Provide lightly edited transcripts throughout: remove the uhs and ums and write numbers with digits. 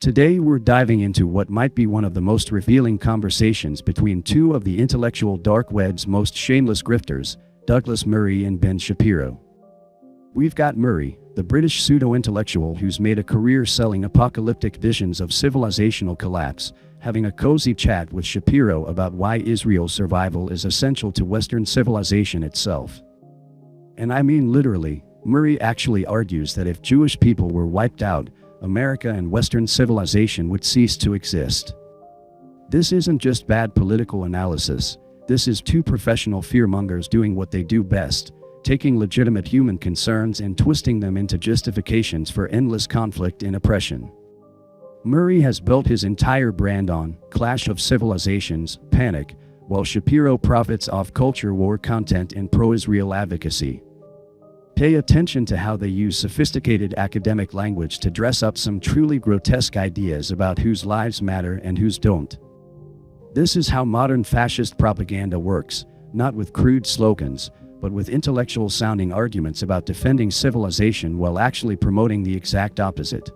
Today we're diving into what might be one of the most revealing conversations between two of the intellectual dark web's most shameless grifters, Douglas Murray and Ben Shapiro. We've got Murray, the British pseudo-intellectual who's made a career selling apocalyptic visions of civilizational collapse, having a cozy chat with Shapiro about why Israel's survival is essential to Western civilization itself. And I mean literally, Murray actually argues that if Jewish people were wiped out, America and Western civilization would cease to exist. This isn't just bad political analysis, this is two professional fearmongers doing what they do best, taking legitimate human concerns and twisting them into justifications for endless conflict and oppression. Murray has built his entire brand on Clash of Civilizations, panic, while Shapiro profits off culture war content and pro-Israel advocacy. Pay attention to how they use sophisticated academic language to dress up some truly grotesque ideas about whose lives matter and whose don't. This is how modern fascist propaganda works, not with crude slogans, but with intellectual-sounding arguments about defending civilization while actually promoting the exact opposite.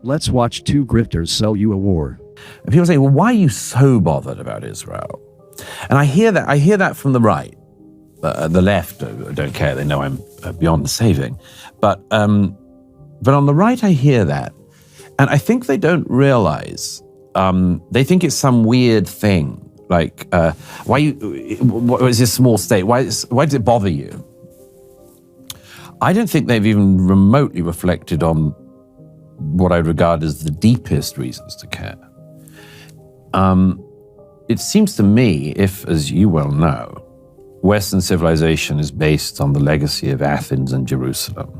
Let's watch two grifters sell you a war. People say, well, why are you so bothered about Israel? And I hear that from the right. The left don't care, they know I'm beyond saving. But on the right, I hear that. And I think they don't realize, they think it's some weird thing. Like, what is this small state? Why does it bother you? I don't think they've even remotely reflected on what I regard as the deepest reasons to care. It seems to me, if, as you well know, Western civilization is based on the legacy of Athens and Jerusalem.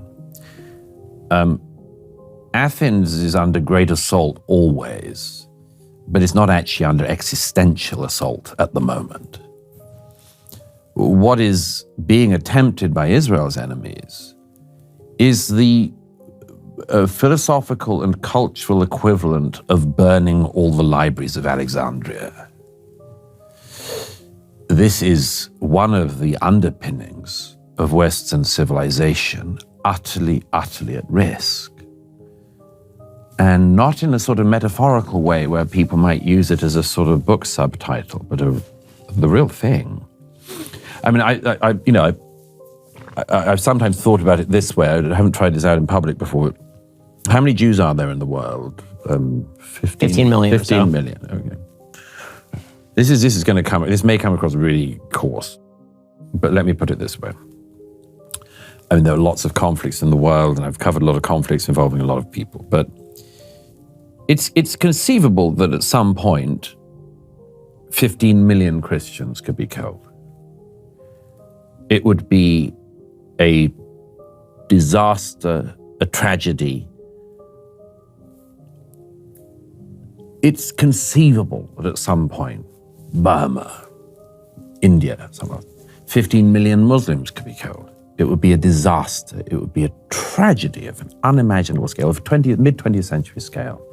Athens is under great assault always, but it's not actually under existential assault at the moment. What is being attempted by Israel's enemies is the philosophical and cultural equivalent of burning all the libraries of Alexandria. This is one of the underpinnings of Western civilization, utterly, utterly at risk. And not in a sort of metaphorical way where people might use it as a sort of book subtitle, but the real thing. I mean, I've sometimes thought about it this way. I haven't tried this out in public before. How many Jews are there in the world? 15 million. 15 million, okay. This may come across really coarse, but let me put it this way. I mean, there are lots of conflicts in the world, and I've covered a lot of conflicts involving a lot of people, but it's conceivable that at some point, 15 million Christians could be killed. It would be a disaster, a tragedy. It's conceivable that at some point, Burma, India, somewhere, 15 million Muslims could be killed. It would be a disaster. It would be a tragedy of an unimaginable scale, of mid-20th century scale.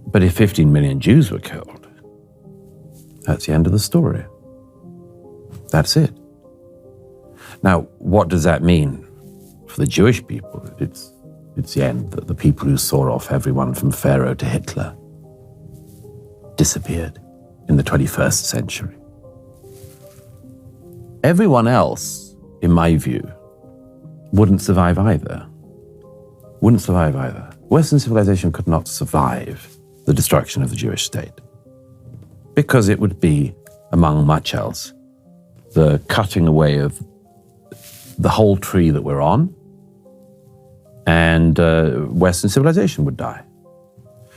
But if 15 million Jews were killed, that's the end of the story. That's it. Now, what does that mean for the Jewish people? It's the end. The people who saw off everyone from Pharaoh to Hitler disappeared in the 21st century. Everyone else, in my view, wouldn't survive either. Western civilization could not survive the destruction of the Jewish state because it would be, among much else, the cutting away of the whole tree that we're on, and Western civilization would die.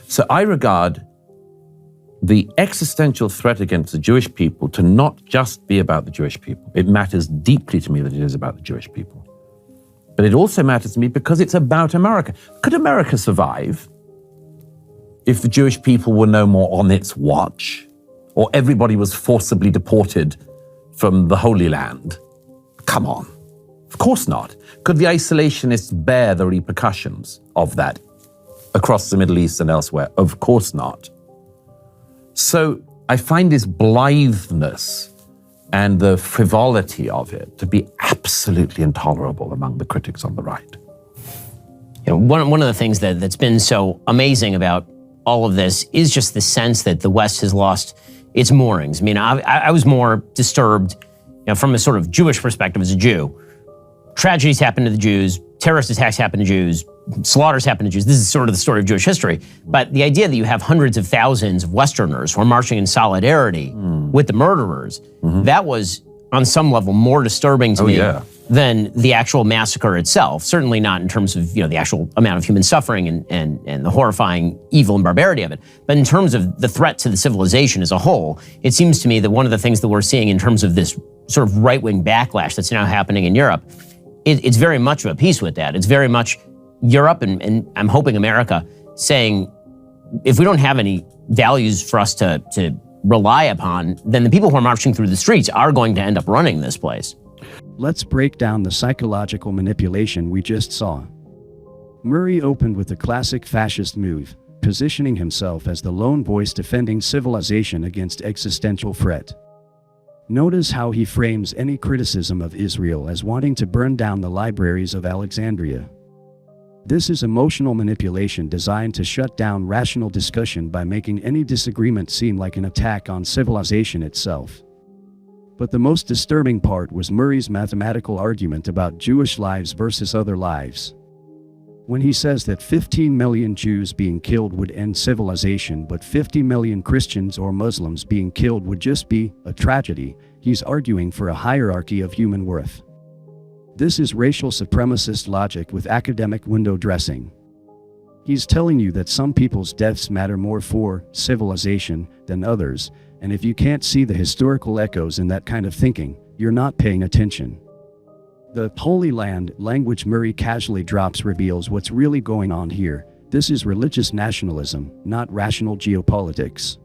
So I regard the existential threat against the Jewish people to not just be about the Jewish people. It matters deeply to me that it is about the Jewish people. But it also matters to me because it's about America. Could America survive if the Jewish people were no more on its watch, or everybody was forcibly deported from the Holy Land? Come on. Of course not. Could the isolationists bear the repercussions of that across the Middle East and elsewhere? Of course not. So I find this blitheness and the frivolity of it to be absolutely intolerable among the critics on the right. One of the things that's been so amazing about all of this is just the sense that the West has lost its moorings. I mean, I was more disturbed, from a sort of Jewish perspective as a Jew. Tragedies happen to the Jews, terrorist attacks happen to Jews, slaughters happen to Jews. This is sort of the story of Jewish history. But the idea that you have hundreds of thousands of Westerners who are marching in solidarity with the murderers, that was on some level more disturbing to me than the actual massacre itself. Certainly not in terms of the actual amount of human suffering and the horrifying evil and barbarity of it. But in terms of the threat to the civilization as a whole, it seems to me that one of the things that we're seeing in terms of this sort of right-wing backlash that's now happening in Europe, it's very much of a piece with that. It's very much Europe and I'm hoping America saying, if we don't have any values for us to rely upon, then the people who are marching through the streets are going to end up running this place. Let's break down the psychological manipulation we just saw. Murray opened with a classic fascist move, positioning himself as the lone voice defending civilization against existential threat. Notice how he frames any criticism of Israel as wanting to burn down the libraries of Alexandria. This is emotional manipulation designed to shut down rational discussion by making any disagreement seem like an attack on civilization itself. But the most disturbing part was Murray's mathematical argument about Jewish lives versus other lives. When he says that 15 million Jews being killed would end civilization, but 50 million Christians or Muslims being killed would just be a tragedy, he's arguing for a hierarchy of human worth. This is racial supremacist logic with academic window dressing. He's telling you that some people's deaths matter more for civilization than others, and if you can't see the historical echoes in that kind of thinking, you're not paying attention. The Holy Land language Murray casually drops reveals what's really going on here. This is religious nationalism, not rational geopolitics.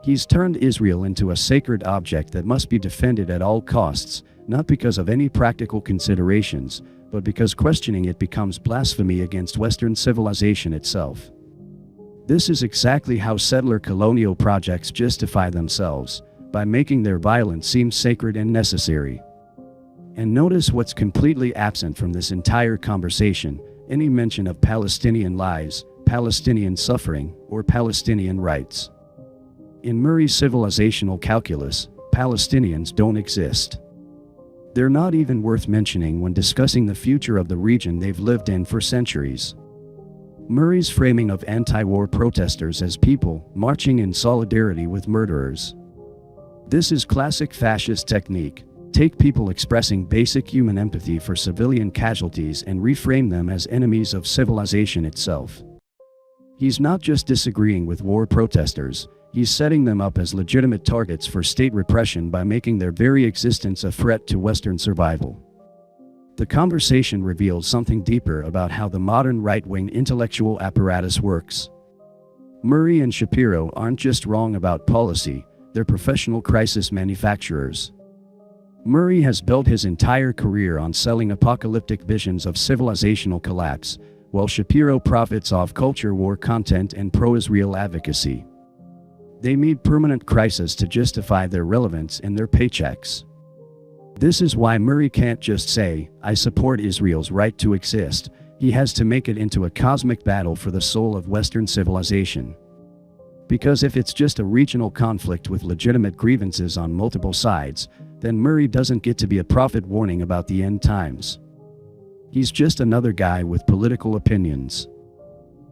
He's turned Israel into a sacred object that must be defended at all costs, not because of any practical considerations, but because questioning it becomes blasphemy against Western civilization itself. This is exactly how settler colonial projects justify themselves, by making their violence seem sacred and necessary. And notice what's completely absent from this entire conversation: any mention of Palestinian lives, Palestinian suffering, or Palestinian rights. In Murray's civilizational calculus, Palestinians don't exist. They're not even worth mentioning when discussing the future of the region they've lived in for centuries. Murray's framing of anti-war protesters as people marching in solidarity with murderers. This is classic fascist technique. Take people expressing basic human empathy for civilian casualties and reframe them as enemies of civilization itself. He's not just disagreeing with war protesters, he's setting them up as legitimate targets for state repression by making their very existence a threat to Western survival. The conversation reveals something deeper about how the modern right-wing intellectual apparatus works. Murray and Shapiro aren't just wrong about policy, they're professional crisis manufacturers. Murray has built his entire career on selling apocalyptic visions of civilizational collapse, while Shapiro profits off culture war content and pro-Israel advocacy. They need permanent crisis to justify their relevance and their paychecks. This is why Murray can't just say, "I support Israel's right to exist." He has to make it into a cosmic battle for the soul of Western civilization. Because if it's just a regional conflict with legitimate grievances on multiple sides, then Murray doesn't get to be a prophet warning about the end times. He's just another guy with political opinions.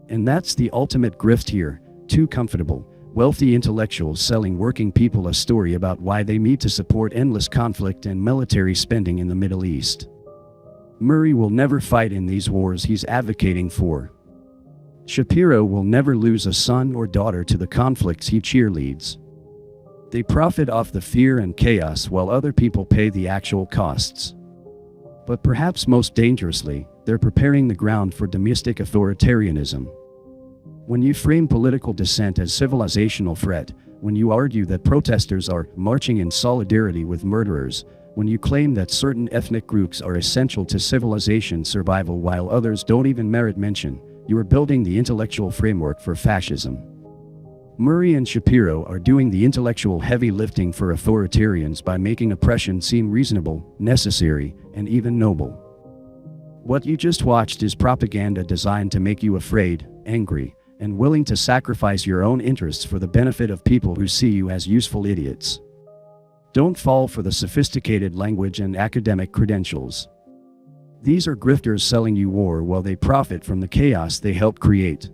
And that's the ultimate grift here: too comfortable, wealthy intellectuals selling working people a story about why they need to support endless conflict and military spending in the Middle East. Murray will never fight in these wars he's advocating for. Shapiro will never lose a son or daughter to the conflicts he cheerleads. They profit off the fear and chaos while other people pay the actual costs. But perhaps most dangerously, they're preparing the ground for domestic authoritarianism. When you frame political dissent as civilizational threat, when you argue that protesters are marching in solidarity with murderers, when you claim that certain ethnic groups are essential to civilization survival while others don't even merit mention, you are building the intellectual framework for fascism. Murray and Shapiro are doing the intellectual heavy lifting for authoritarians by making oppression seem reasonable, necessary, and even noble. What you just watched is propaganda designed to make you afraid, angry, and willing to sacrifice your own interests for the benefit of people who see you as useful idiots. Don't fall for the sophisticated language and academic credentials. These are grifters selling you war while they profit from the chaos they help create.